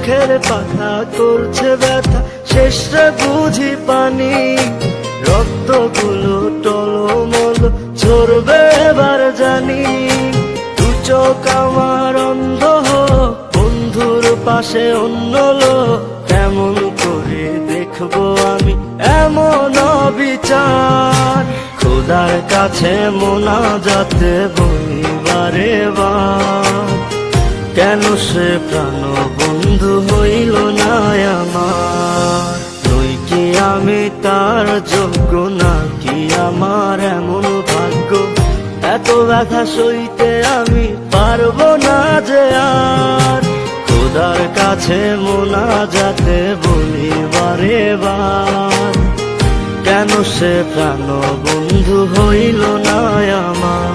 চোখের পাতা করছে ব্যথা, শেষটা বুঝি পানি। রক্তগুলো টলমল ঝরবে এবার জানি। দু চোখ আমার অন্ধ হোক, বন্ধুর পাশে অন্য লোক, কেমন করে দেখবো আমি এমন অবিচার। খোদার কাছে মোনাজাতে বলি বারে বার, কেন সে প্রাণ বন্ধু হইল না আমার। নই কি আমি তার যোগ্য, নাকি আমার এমন ভাগ্য, এত ব্যথা সইতে আমি পারবো না যে আর। খোদার কাছে মোনাজাতে বলি বারে বার, কেন সে প্রাণ বন্ধু হইল না আমার।